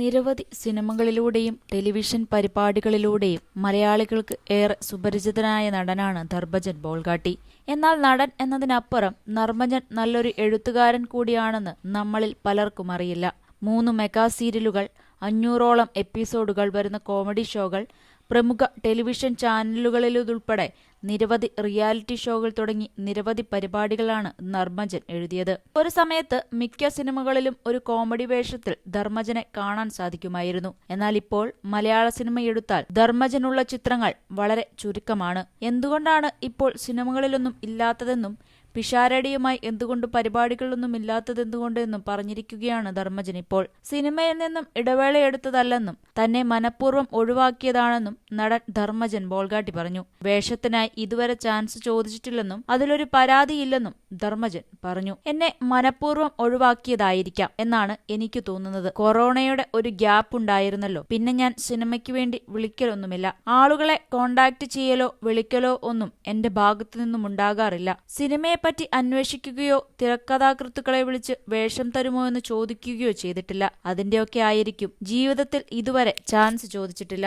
നിരവധി സിനിമകളിലൂടെയും ടെലിവിഷൻ പരിപാടികളിലൂടെയും മലയാളികൾക്ക് ഏറെ സുപരിചിതനായ നടനാണ് ധർമ്മജൻ ബോൾഗാട്ടി. എന്നാൽ നടൻ എന്നതിനപ്പുറം ധർമ്മജൻ നല്ലൊരു എഴുത്തുകാരൻ കൂടിയാണെന്ന് നമ്മളിൽ പലർക്കും അറിയില്ല. 3 മെഗാ സീരിയലുകൾ, 500ഓളം എപ്പിസോഡുകൾ വരുന്ന കോമഡി ഷോകൾ, പ്രമുഖ ടെലിവിഷൻ ചാനലുകളിലുൾപ്പെടെ നിരവധി റിയാലിറ്റി ഷോകൾ തുടങ്ങി നിരവധി പരിപാടികളാണ് ധർമ്മജൻ എഴുതിയത്. ഒരു സമയത്ത് മിക്ക സിനിമകളിലും ഒരു കോമഡി വേഷത്തിൽ ധർമ്മജനെ കാണാൻ സാധിക്കുമായിരുന്നു. എന്നാൽ ഇപ്പോൾ മലയാള സിനിമയെടുത്താൽ ധർമ്മജനുള്ള ചിത്രങ്ങൾ വളരെ ചുരുക്കമാണ്. എന്തുകൊണ്ടാണ് ഇപ്പോൾ സിനിമകളിലൊന്നും ഇല്ലാത്തതെന്നും പിഷാരടിയുമായി എന്തുകൊണ്ട് പരിപാടികളൊന്നും ഇല്ലാത്തതെന്തുകൊണ്ടെന്നും പറഞ്ഞിരിക്കുകയാണ് ധർമ്മജൻ ഇപ്പോൾ. സിനിമയിൽ നിന്നും ഇടവേളയെടുത്തതല്ലെന്നും തന്നെ മനഃപൂർവ്വം ഒഴിവാക്കിയതാണെന്നും നടൻ ധർമ്മജൻ ബോൾഗാട്ടി പറഞ്ഞു. വേഷത്തിനായി ഇതുവരെ ചാൻസ് ചോദിച്ചിട്ടില്ലെന്നും അതിലൊരു പരാതിയില്ലെന്നും ധർമ്മജൻ പറഞ്ഞു. എന്നെ മനഃപൂർവ്വം ഒഴിവാക്കിയതായിരിക്കാം എന്നാണ് എനിക്ക് തോന്നുന്നത്. കൊറോണയുടെ ഒരു ഗ്യാപ്പ് ഉണ്ടായിരുന്നല്ലോ. പിന്നെ ഞാൻ സിനിമയ്ക്ക് വേണ്ടി വിളിക്കലൊന്നുമില്ല. ആളുകളെ കോണ്ടാക്ട് ചെയ്യലോ വിളിക്കലോ ഒന്നും എന്റെ ഭാഗത്തു നിന്നും ഉണ്ടാകാറില്ല. സിനിമയെ പറ്റി അന്വേഷിക്കുകയോ തിരക്കഥാകൃത്തുക്കളെ വിളിച്ച് വേഷം തരുമോ എന്ന് ചോദിക്കുകയോ ചെയ്തിട്ടില്ല. അതിന്റെയൊക്കെ ആയിരിക്കും. ജീവിതത്തിൽ ഇതുവരെ ചാൻസ് ചോദിച്ചിട്ടില്ല.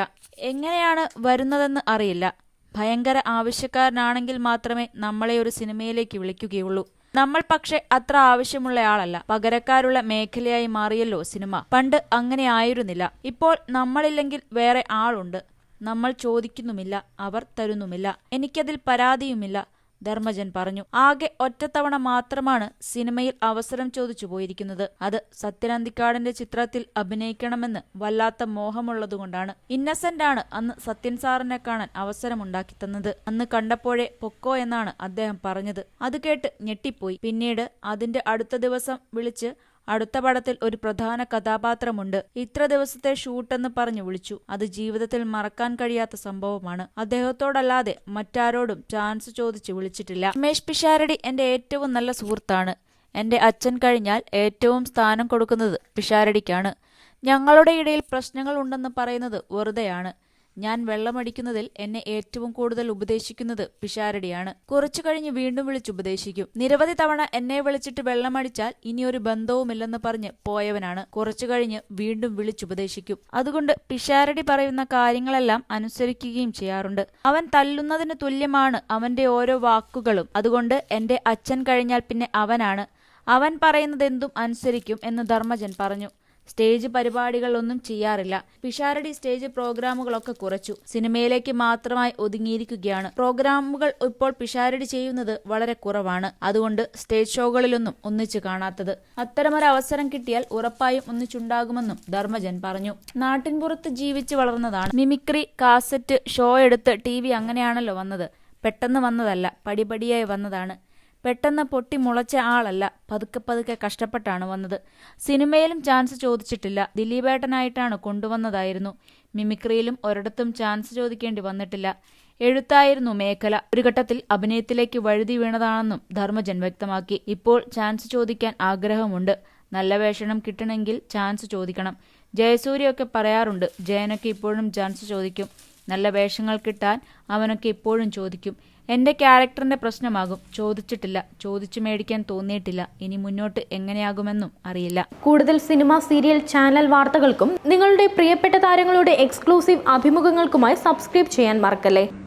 എങ്ങനെയാണ് വരുന്നതെന്ന് അറിയില്ല. ഭയങ്കര ആവശ്യക്കാരനാണെങ്കിൽ മാത്രമേ നമ്മളെ ഒരു സിനിമയിലേക്ക് വിളിക്കുകയുള്ളൂ. നമ്മൾ പക്ഷെ അത്ര ആവശ്യമുള്ളയാളല്ല. പകരക്കാരുള്ള മേഖലയായി മാറിയല്ലോ സിനിമ. പണ്ട് അങ്ങനെ ആയിരുന്നില്ല. ഇപ്പോൾ നമ്മളില്ലെങ്കിൽ വേറെ ആളുണ്ട്. നമ്മൾ ചോദിക്കുന്നുമില്ല, അവർ തരുന്നുമില്ല. എനിക്കതിൽ പരാതിയുമില്ല, ധർമ്മജൻ പറഞ്ഞു. ആകെ ഒറ്റത്തവണ മാത്രമാണ് സിനിമയിൽ അവസരം ചോദിച്ചു പോയിരിക്കുന്നത്. അത് സത്യൻ ചിത്രത്തിൽ അഭിനയിക്കണമെന്ന് വല്ലാത്ത മോഹമുള്ളതുകൊണ്ടാണ്. ഇന്നസെന്റ് ആണ് അന്ന് സത്യൻ സാറിനെ കാണാൻ അവസരമുണ്ടാക്കി തന്നത്. അന്ന് കണ്ടപ്പോഴേ പൊക്കോ എന്നാണ് അദ്ദേഹം പറഞ്ഞത്. അത് കേട്ട് ഞെട്ടിപ്പോയി. പിന്നീട് അതിന്റെ അടുത്ത ദിവസം വിളിച്ച് അടുത്ത പടത്തിൽ ഒരു പ്രധാന കഥാപാത്രമുണ്ട്, ഇത്ര ദിവസത്തെ ഷൂട്ടെന്ന് പറഞ്ഞു വിളിച്ചു. അത് ജീവിതത്തിൽ മറക്കാൻ കഴിയാത്ത സംഭവമാണ്. അദ്ദേഹത്തോടല്ലാതെ മറ്റാരോടും ചാൻസ് ചോദിച്ച് വിളിച്ചിട്ടില്ല. രമേഷ് പിഷാരടി എന്റെ ഏറ്റവും നല്ല സുഹൃത്താണ്. എന്റെ അച്ഛൻ കഴിഞ്ഞാൽ ഏറ്റവും സ്ഥാനം കൊടുക്കുന്നത് പിഷാരടിക്കാണ്. ഞങ്ങളുടെ ഇടയിൽ പ്രശ്നങ്ങൾ ഉണ്ടെന്ന് പറയുന്നത് വെറുതെയാണ്. ഞാൻ വെള്ളമടിക്കുന്നതിൽ എന്നെ ഏറ്റവും കൂടുതൽ ഉപദേശിക്കുന്നത് പിഷാരടിയാണ്. കുറച്ചു കഴിഞ്ഞ് വീണ്ടും വിളിച്ചുപദേശിക്കും. നിരവധി തവണ എന്നെ വിളിച്ചിട്ട് വെള്ളമടിച്ചാൽ ഇനിയൊരു ബന്ധവുമില്ലെന്ന് പറഞ്ഞ് പോയവനാണ്. കുറച്ചു കഴിഞ്ഞ് വീണ്ടും വിളിച്ചുപദേശിക്കും. അതുകൊണ്ട് പിഷാരടി പറയുന്ന കാര്യങ്ങളെല്ലാം അനുസരിക്കുകയും ചെയ്യാറുണ്ട്. അവൻ തല്ലുന്നതിന് തുല്യമാണ് അവന്റെ ഓരോ വാക്കുകളും. അതുകൊണ്ട് എന്റെ അച്ഛൻ കഴിഞ്ഞാൽ പിന്നെ അവനാണ്. അവൻ പറയുന്നതെന്തും അനുസരിക്കും എന്ന് ധർമ്മജൻ പറഞ്ഞു. സ്റ്റേജ് പരിപാടികളൊന്നും ചെയ്യാറില്ല. പിഷാരടി സ്റ്റേജ് പ്രോഗ്രാമുകളൊക്കെ കുറച്ചു. സിനിമയിലേക്ക് മാത്രമായി ഒതുങ്ങിയിരിക്കുകയാണ്. പ്രോഗ്രാമുകൾ ഇപ്പോൾ പിഷാരടി ചെയ്യുന്നത് വളരെ കുറവാണ്. അതുകൊണ്ട് സ്റ്റേജ് ഷോകളിലൊന്നും ഒന്നിച്ചു കാണാത്തത്. അത്തരമൊരു അവസരം കിട്ടിയാൽ ഉറപ്പായും ഒന്നിച്ചുണ്ടാകുമെന്നും ധർമ്മജൻ പറഞ്ഞു. നാട്ടിൻപുറത്ത് ജീവിച്ചു വളർന്നതാണ്. മിമിക്രി, കാസറ്റ്, ഷോ എടുത്ത് TV അങ്ങനെയാണല്ലോ വന്നത്. പെട്ടെന്ന് വന്നതല്ല, പടിപടിയായി വന്നതാണ്. പെട്ടെന്ന് പൊട്ടി മുളച്ച ആളല്ല, പതുക്കെ പതുക്കെ കഷ്ടപ്പെട്ടാണ് വന്നത്. സിനിമയിലും ചാൻസ് ചോദിച്ചിട്ടില്ല. ദിലീപേട്ടനായിട്ടാണ് കൊണ്ടുവന്നതായിരുന്നു. മിമിക്രിയിലും ഒരിടത്തും ചാൻസ് ചോദിക്കേണ്ടി വന്നിട്ടില്ല. എഴുത്തായിരുന്നു മേഖല. ഒരു ഘട്ടത്തിൽ അഭിനയത്തിലേക്ക് വഴുതി വീണതാണെന്നും ധർമ്മജൻ വ്യക്തമാക്കി. ഇപ്പോൾ ചാൻസ് ചോദിക്കാൻ ആഗ്രഹമുണ്ട്. നല്ല വേഷം കിട്ടണമെങ്കിൽ ചാൻസ് ചോദിക്കണം. ജയസൂര്യയൊക്കെ പറയാറുണ്ട്, ജയനൊക്കെ ഇപ്പോഴും ചാൻസ് ചോദിക്കും. നല്ല വേഷങ്ങൾ കിട്ടാൻ അവനൊക്കെ ഇപ്പോഴും ചോദിക്കും. എന്റെ ക്യാരക്ടറിന്റെ പ്രശ്നമാകും. ചോദിച്ചിട്ടില്ല, ചോദിച്ചു മേടിക്കാൻ തോന്നിയിട്ടില്ല. ഇനി മുന്നോട്ട് എങ്ങനെയാകുമെന്നും അറിയില്ല. കൂടുതൽ സിനിമ, സീരിയൽ, ചാനൽ വാർത്തകൾക്കും നിങ്ങളുടെ പ്രിയപ്പെട്ട താരങ്ങളുടെ എക്സ്ക്ലൂസീവ് അഭിമുഖങ്ങൾക്കുമായി സബ്സ്ക്രൈബ് ചെയ്യാൻ മറക്കല്ലേ.